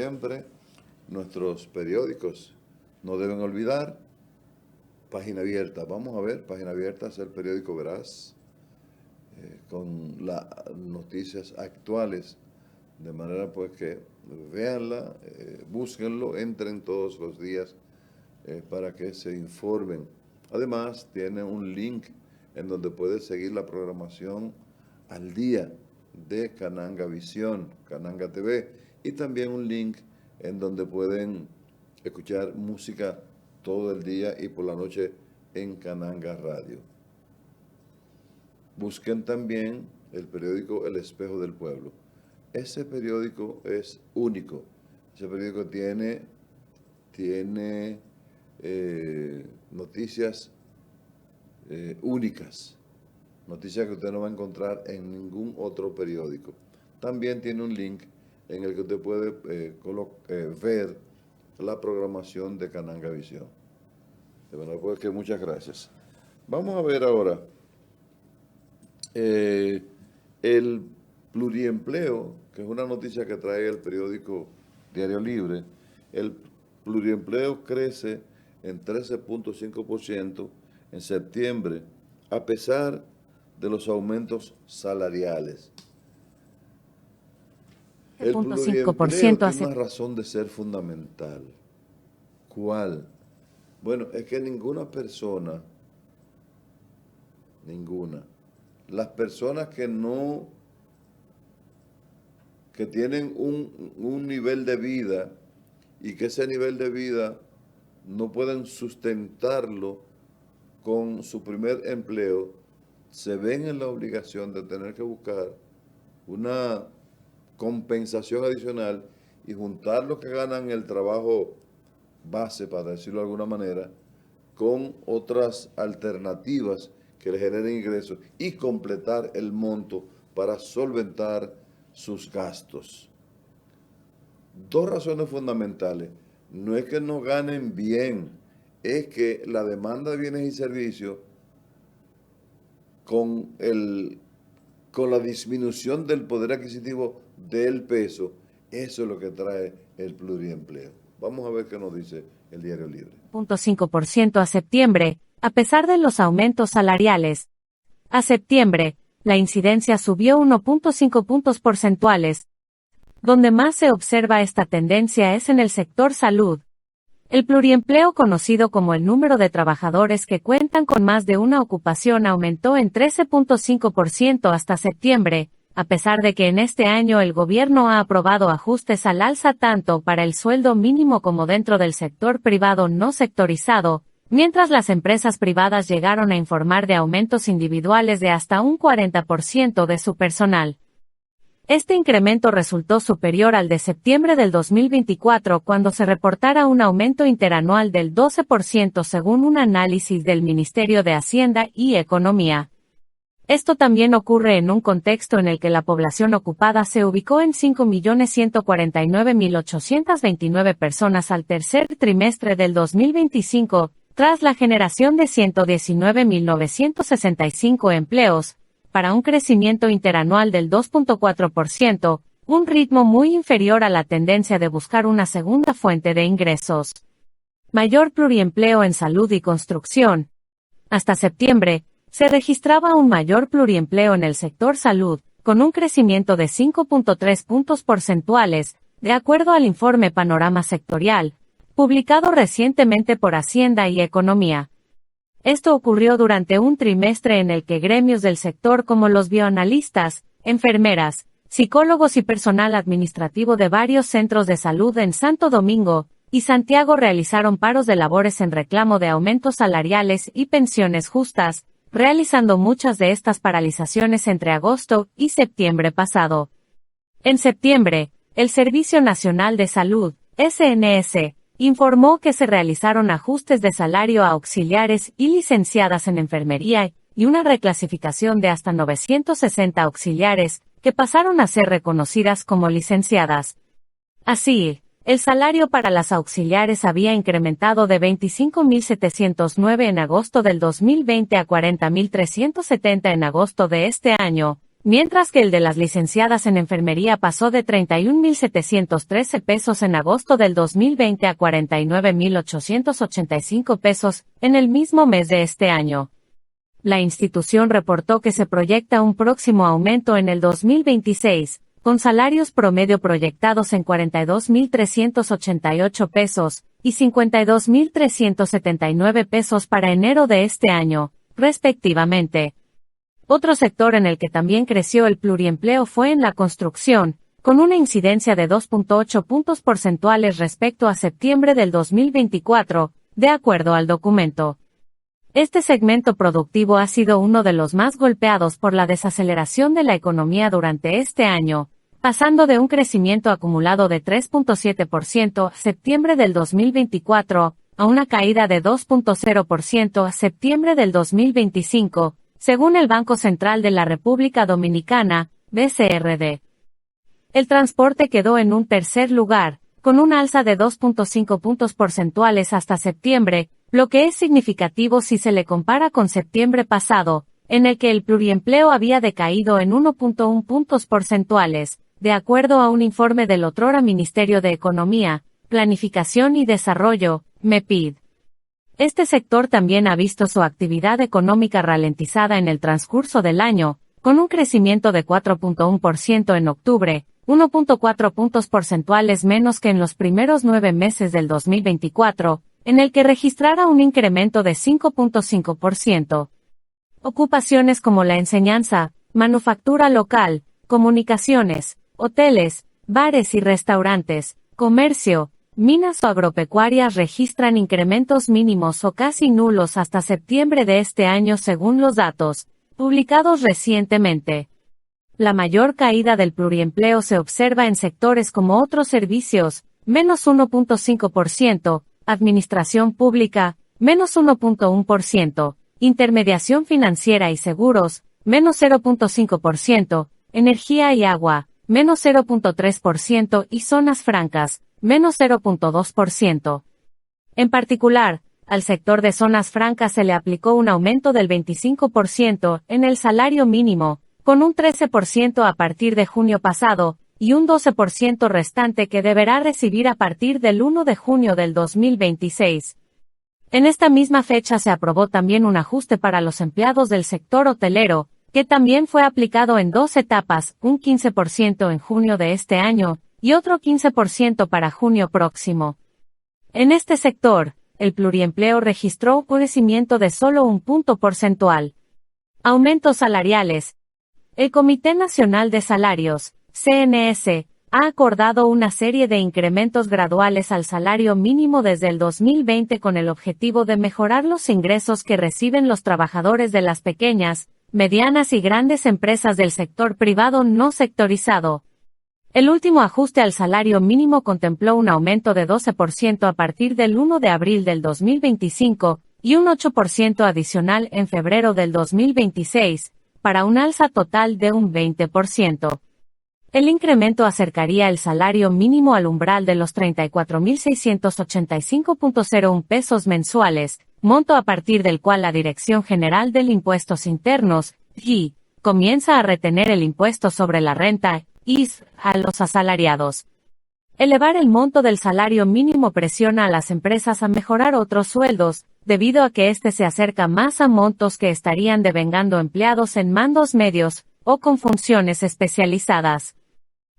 Siempre nuestros periódicos no deben olvidar Página Abierta. Vamos a ver, Página Abierta es el periódico veraz con las noticias actuales, de manera pues que véanla, búsquenlo, entren todos los días para que se informen. Además tiene un link en donde puede seguir la programación al día de Cananga Visión, Cananga TV, y también un link en donde pueden escuchar música todo el día y por la noche en Cananga Radio. Busquen también el periódico El Espejo del Pueblo. Ese periódico es único. Ese periódico tiene noticias únicas, noticias que usted no va a encontrar en ningún otro periódico. También tiene un link en el que usted puede ver la programación de Cananga Visión. De verdad, pues que muchas gracias. Vamos a ver ahora el pluriempleo, que es una noticia que trae el periódico Diario Libre. El pluriempleo crece en 13.5% en septiembre, a pesar de los aumentos salariales. El pluriempleo tiene una razón de ser fundamental. ¿Cuál? Bueno, es que ninguna persona, las personas que tienen un nivel de vida y que ese nivel de vida no pueden sustentarlo con su primer empleo, se ven en la obligación de tener que buscar una compensación adicional y juntar lo que ganan el trabajo base, para decirlo de alguna manera, con otras alternativas que le generen ingresos y completar el monto para solventar sus gastos. Dos razones fundamentales. No es que no ganen bien, es que la demanda de bienes y servicios con la disminución del poder adquisitivo del peso, eso es lo que trae el pluriempleo. Vamos a ver qué nos dice el Diario Libre. 0.5% a septiembre, a pesar de los aumentos salariales. A septiembre, la incidencia subió 1.5 puntos porcentuales. Donde más se observa esta tendencia es en el sector salud. El pluriempleo, conocido como el número de trabajadores que cuentan con más de una ocupación, aumentó en 13.5% hasta septiembre, a pesar de que en este año el gobierno ha aprobado ajustes al alza tanto para el sueldo mínimo como dentro del sector privado no sectorizado, mientras las empresas privadas llegaron a informar de aumentos individuales de hasta un 40% de su personal. Este incremento resultó superior al de septiembre del 2024, cuando se reportara un aumento interanual del 12% según un análisis del Ministerio de Hacienda y Economía. Esto también ocurre en un contexto en el que la población ocupada se ubicó en 5.149.829 personas al tercer trimestre del 2025, tras la generación de 119.965 empleos, para un crecimiento interanual del 2.4%, un ritmo muy inferior a la tendencia de buscar una segunda fuente de ingresos. Mayor pluriempleo en salud y construcción. Hasta septiembre, se registraba un mayor pluriempleo en el sector salud, con un crecimiento de 5.3 puntos porcentuales, de acuerdo al informe Panorama Sectorial, publicado recientemente por Hacienda y Economía. Esto ocurrió durante un trimestre en el que gremios del sector como los bioanalistas, enfermeras, psicólogos y personal administrativo de varios centros de salud en Santo Domingo y Santiago realizaron paros de labores en reclamo de aumentos salariales y pensiones justas, realizando muchas de estas paralizaciones entre agosto y septiembre pasado. En septiembre, el Servicio Nacional de Salud, SNS, informó que se realizaron ajustes de salario a auxiliares y licenciadas en enfermería y una reclasificación de hasta 960 auxiliares, que pasaron a ser reconocidas como licenciadas. Así, el salario para las auxiliares había incrementado de 25.709 en agosto del 2020 a 40.370 en agosto de este año, mientras que el de las licenciadas en enfermería pasó de 31.713 pesos en agosto del 2020 a 49.885 pesos en el mismo mes de este año. La institución reportó que se proyecta un próximo aumento en el 2026, con salarios promedio proyectados en 42.388 pesos y 52.379 pesos para enero de este año, respectivamente. Otro sector en el que también creció el pluriempleo fue en la construcción, con una incidencia de 2.8 puntos porcentuales respecto a septiembre del 2024, de acuerdo al documento. Este segmento productivo ha sido uno de los más golpeados por la desaceleración de la economía durante este año, pasando de un crecimiento acumulado de 3.7% a septiembre del 2024 a una caída de 2.0% a septiembre del 2025, según el Banco Central de la República Dominicana, BCRD. El transporte quedó en un tercer lugar, con un alza de 2.5 puntos porcentuales hasta septiembre, lo que es significativo si se le compara con septiembre pasado, en el que el pluriempleo había decaído en 1.1 puntos porcentuales, de acuerdo a un informe del otrora Ministerio de Economía, Planificación y Desarrollo, MEPID. Este sector también ha visto su actividad económica ralentizada en el transcurso del año, con un crecimiento de 4.1% en octubre, 1.4 puntos porcentuales menos que en los primeros 9 meses del 2024, en el que registrara un incremento de 5.5%. Ocupaciones como la enseñanza, manufactura local, comunicaciones, hoteles, bares y restaurantes, comercio, minas o agropecuarias registran incrementos mínimos o casi nulos hasta septiembre de este año según los datos publicados recientemente. La mayor caída del pluriempleo se observa en sectores como otros servicios, menos 1.5%, administración pública, menos 1.1%, intermediación financiera y seguros, menos 0.5%, energía y agua, menos 0.3% y zonas francas, menos 0.2%. En particular, al sector de zonas francas se le aplicó un aumento del 25% en el salario mínimo, con un 13% a partir de junio pasado, y un 12% restante que deberá recibir a partir del 1 de junio del 2026. En esta misma fecha se aprobó también un ajuste para los empleados del sector hotelero, que también fue aplicado en 2 etapas, un 15% en junio de este año, y otro 15% para junio próximo. En este sector, el pluriempleo registró un crecimiento de solo 1 punto porcentual. Aumentos salariales. El Comité Nacional de Salarios, CNS, ha acordado una serie de incrementos graduales al salario mínimo desde el 2020 con el objetivo de mejorar los ingresos que reciben los trabajadores de las pequeñas, medianas y grandes empresas del sector privado no sectorizado. El último ajuste al salario mínimo contempló un aumento de 12% a partir del 1 de abril del 2025 y un 8% adicional en febrero del 2026, para un alza total de un 20%. El incremento acercaría el salario mínimo al umbral de los 34.685.01 pesos mensuales, monto a partir del cual la Dirección General de Impuestos Internos, DGI, comienza a retener el impuesto sobre la renta, IS, a los asalariados. Elevar el monto del salario mínimo presiona a las empresas a mejorar otros sueldos, debido a que éste se acerca más a montos que estarían devengando empleados en mandos medios, o con funciones especializadas.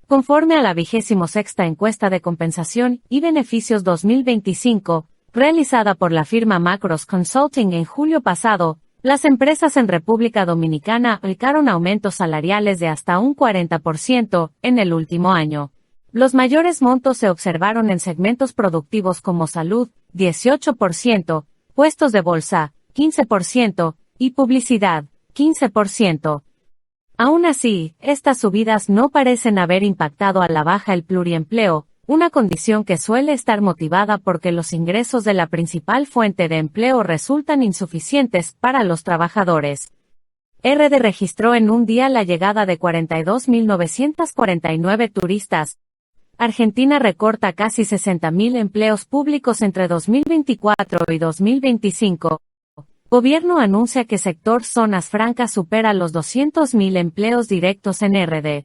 Conforme a la 26ª encuesta de compensación y beneficios 2025, realizada por la firma Macros Consulting en julio pasado, las empresas en República Dominicana aplicaron aumentos salariales de hasta un 40% en el último año. Los mayores montos se observaron en segmentos productivos como salud, 18%, puestos de bolsa, 15%, y publicidad, 15%. Aún así, estas subidas no parecen haber impactado a la baja el pluriempleo, una condición que suele estar motivada porque los ingresos de la principal fuente de empleo resultan insuficientes para los trabajadores. RD registró en un día la llegada de 42.949 turistas. Argentina recorta casi 60.000 empleos públicos entre 2024 y 2025. Gobierno anuncia que sector zonas francas supera los 200.000 empleos directos en RD.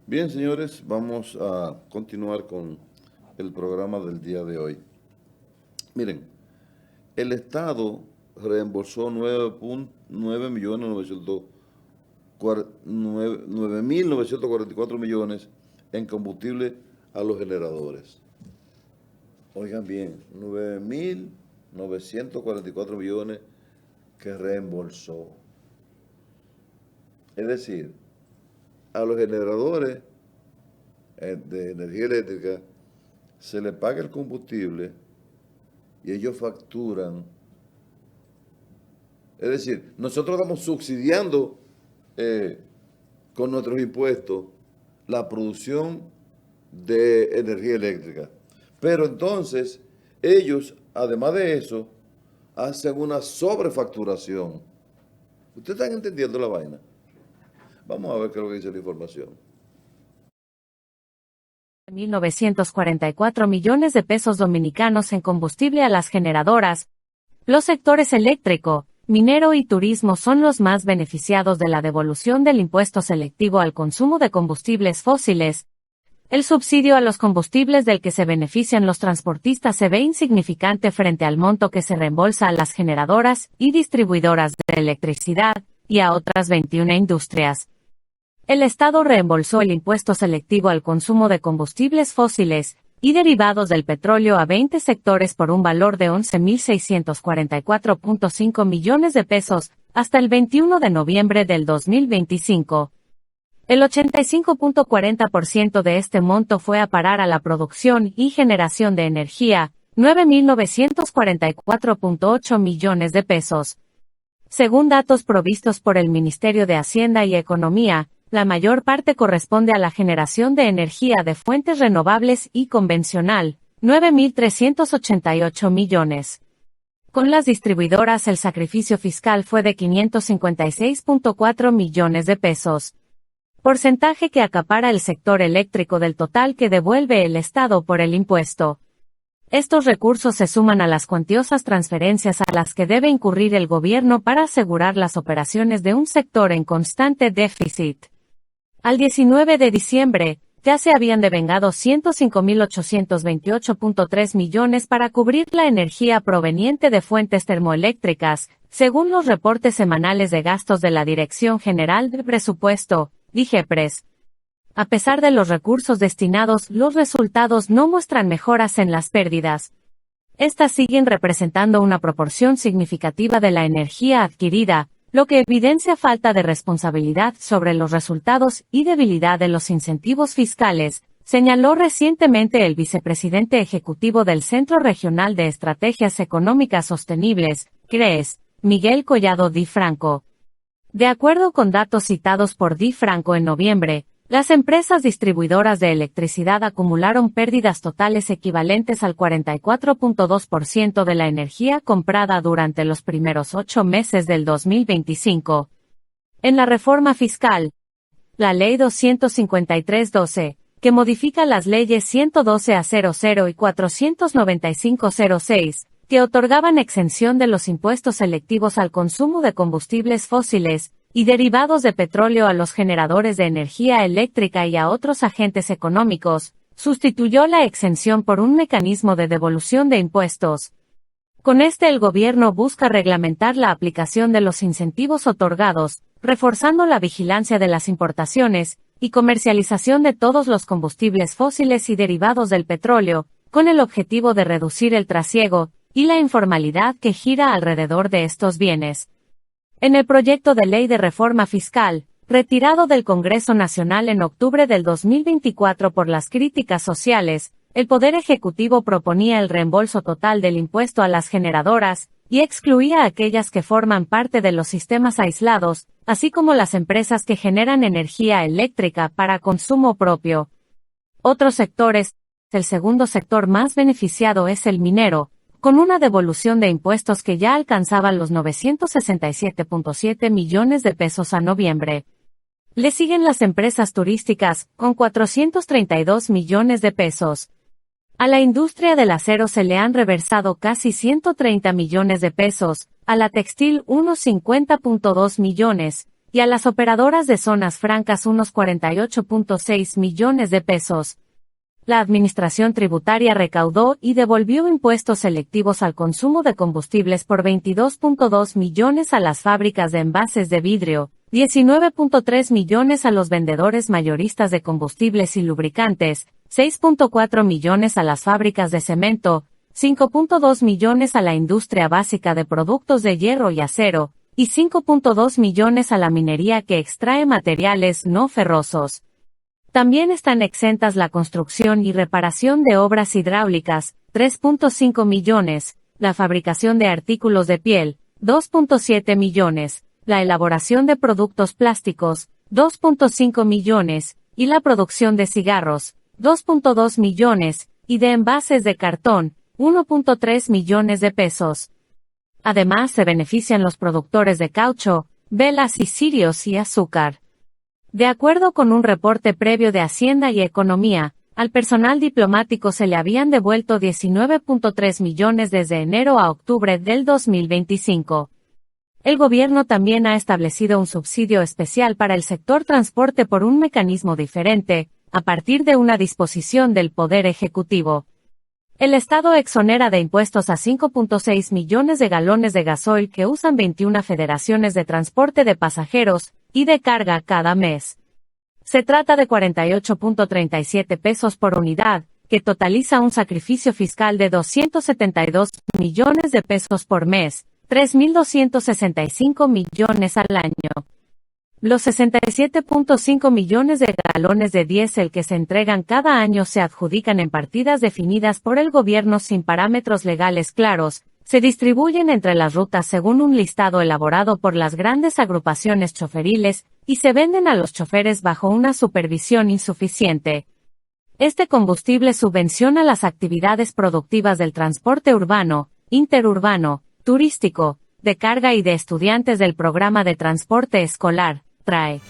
Bien, señores, vamos a continuar con el programa del día de hoy. Miren, el Estado reembolsó 9.944 millones en combustible a los generadores. Oigan bien, 9.944 millones que reembolsó. Es decir, a los generadores de energía eléctrica se les paga el combustible y ellos facturan. Es decir, nosotros estamos subsidiando con nuestros impuestos la producción de energía eléctrica. Pero entonces ellos, además de eso, hacen una sobrefacturación. ¿Ustedes están entendiendo la vaina? Vamos a ver qué es lo que dice la información. 1.944 millones de pesos dominicanos en combustible a las generadoras. Los sectores eléctrico, minero y turismo son los más beneficiados de la devolución del impuesto selectivo al consumo de combustibles fósiles. El subsidio a los combustibles del que se benefician los transportistas se ve insignificante frente al monto que se reembolsa a las generadoras y distribuidoras de electricidad y a otras 21 industrias. El Estado reembolsó el impuesto selectivo al consumo de combustibles fósiles y derivados del petróleo a 20 sectores por un valor de 11.644.5 millones de pesos hasta el 21 de noviembre del 2025. El 85.40% de este monto fue a parar a la producción y generación de energía, 9.944.8 millones de pesos. Según datos provistos por el Ministerio de Hacienda y Economía, la mayor parte corresponde a la generación de energía de fuentes renovables y convencional, 9.388 millones. Con las distribuidoras el sacrificio fiscal fue de 556.4 millones de pesos. Porcentaje que acapara el sector eléctrico del total que devuelve el Estado por el impuesto. Estos recursos se suman a las cuantiosas transferencias a las que debe incurrir el gobierno para asegurar las operaciones de un sector en constante déficit. Al 19 de diciembre, ya se habían devengado 105.828.3 millones para cubrir la energía proveniente de fuentes termoeléctricas, según los reportes semanales de gastos de la Dirección General de Presupuesto, DIGEPRES. A pesar de los recursos destinados, los resultados no muestran mejoras en las pérdidas. Estas siguen representando una proporción significativa de la energía adquirida, lo que evidencia falta de responsabilidad sobre los resultados y debilidad de los incentivos fiscales, señaló recientemente el vicepresidente ejecutivo del Centro Regional de Estrategias Económicas Sostenibles, CREES, Miguel Collado Di Franco. De acuerdo con datos citados por Di Franco en noviembre, las empresas distribuidoras de electricidad acumularon pérdidas totales equivalentes al 44.2% de la energía comprada durante los primeros 8 meses del 2025. En la reforma fiscal, la Ley 253/12, que modifica las leyes 112A00 y 495/06, que otorgaban exención de los impuestos selectivos al consumo de combustibles fósiles y derivados de petróleo a los generadores de energía eléctrica y a otros agentes económicos, sustituyó la exención por un mecanismo de devolución de impuestos. Con este el gobierno busca reglamentar la aplicación de los incentivos otorgados, reforzando la vigilancia de las importaciones y comercialización de todos los combustibles fósiles y derivados del petróleo, con el objetivo de reducir el trasiego y la informalidad que gira alrededor de estos bienes. En el proyecto de ley de reforma fiscal, retirado del Congreso Nacional en octubre del 2024 por las críticas sociales, el Poder Ejecutivo proponía el reembolso total del impuesto a las generadoras, y excluía a aquellas que forman parte de los sistemas aislados, así como las empresas que generan energía eléctrica para consumo propio. Otros sectores, el segundo sector más beneficiado es el minero, con una devolución de impuestos que ya alcanzaba los 967.7 millones de pesos a noviembre. Le siguen las empresas turísticas, con 432 millones de pesos. A la industria del acero se le han reversado casi 130 millones de pesos, a la textil unos 50.2 millones, y a las operadoras de zonas francas unos 48.6 millones de pesos. La Administración Tributaria recaudó y devolvió impuestos selectivos al consumo de combustibles por 22.2 millones a las fábricas de envases de vidrio, 19.3 millones a los vendedores mayoristas de combustibles y lubricantes, 6.4 millones a las fábricas de cemento, 5.2 millones a la industria básica de productos de hierro y acero, y 5.2 millones a la minería que extrae materiales no ferrosos. También están exentas la construcción y reparación de obras hidráulicas, 3.5 millones, la fabricación de artículos de piel, 2.7 millones, la elaboración de productos plásticos, 2.5 millones, y la producción de cigarros, 2.2 millones, y de envases de cartón, 1.3 millones de pesos. Además se benefician los productores de caucho, velas y cirios y azúcar. De acuerdo con un reporte previo de Hacienda y Economía, al personal diplomático se le habían devuelto 19.3 millones desde enero a octubre del 2025. El gobierno también ha establecido un subsidio especial para el sector transporte por un mecanismo diferente, a partir de una disposición del Poder Ejecutivo. El Estado exonera de impuestos a 5.6 millones de galones de gasoil que usan 21 federaciones de transporte de pasajeros y de carga cada mes. Se trata de 48.37 pesos por unidad, que totaliza un sacrificio fiscal de 272 millones de pesos por mes, 3.265 millones al año. Los 67.5 millones de galones de diésel que se entregan cada año se adjudican en partidas definidas por el gobierno sin parámetros legales claros, se distribuyen entre las rutas según un listado elaborado por las grandes agrupaciones choferiles, y se venden a los choferes bajo una supervisión insuficiente. Este combustible subvenciona las actividades productivas del transporte urbano, interurbano, turístico, de carga y de estudiantes del programa de transporte escolar, TRAE.